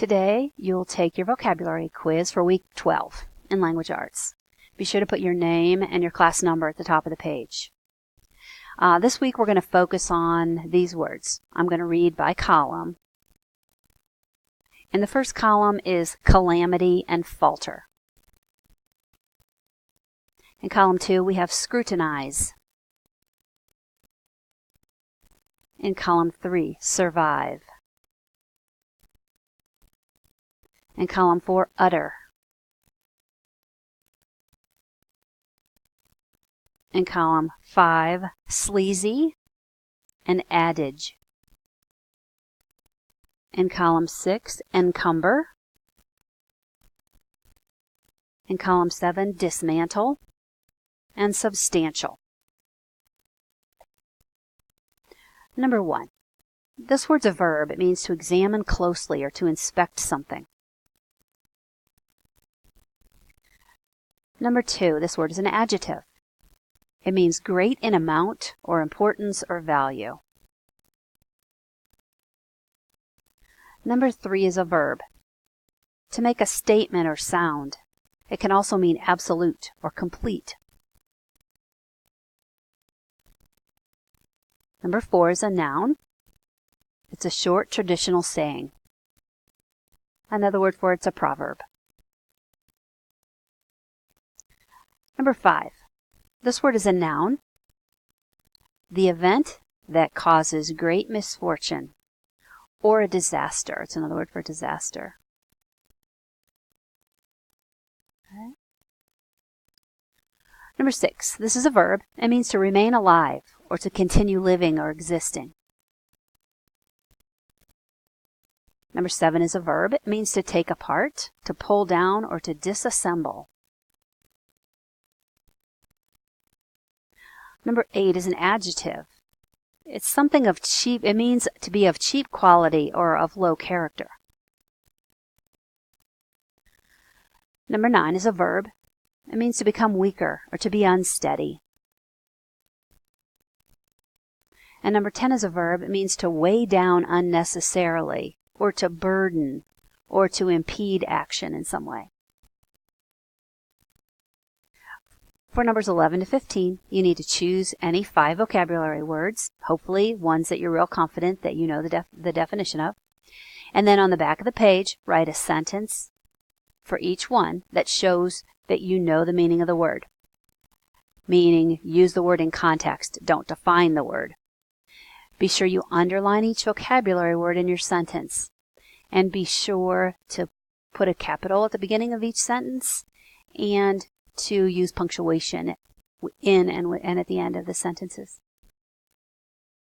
Today, you'll take your vocabulary quiz for week 12 in Language Arts. Be sure to put your name and your class number at the top of the page. This week, we're going to focus on these words. I'm going to read by column. And the first column is calamity and falter. In column 2, we have scrutinize. In column 3, survive. In column 4, utter. In column 5, sleazy and adage. In column 6, encumber. In column 7, dismantle and substantial. Number 1. This word's a verb. It means to examine closely or to inspect something. Number 2. This word is an adjective. It means great in amount or importance or value. Number 3 is a verb. To make a statement or sound. It can also mean absolute or complete. Number 4 is a noun. It's a short traditional saying. Another word for it's a proverb. Number 5. This word is a noun. The event that causes great misfortune or a disaster. It's another word for disaster. Okay. Number 6. This is a verb. It means to remain alive or to continue living or existing. Number 7 is a verb. It means to take apart, to pull down, or to disassemble. Number 8 is an adjective. It's something of cheap. It means to be of cheap quality or of low character. Number 9 is a verb. It means to become weaker or to be unsteady. And number 10 is a verb. It means to weigh down unnecessarily or to burden or to impede action in some way. For numbers 11 to 15, you need to choose any 5 vocabulary words, hopefully ones that you're real confident that you know the definition of. And then on the back of the page, write a sentence for each one that shows that you know the meaning of the word. Meaning, use the word in context, don't define the word. Be sure you underline each vocabulary word in your sentence. And be sure to put a capital at the beginning of each sentence and to use punctuation in and at the end of the sentences.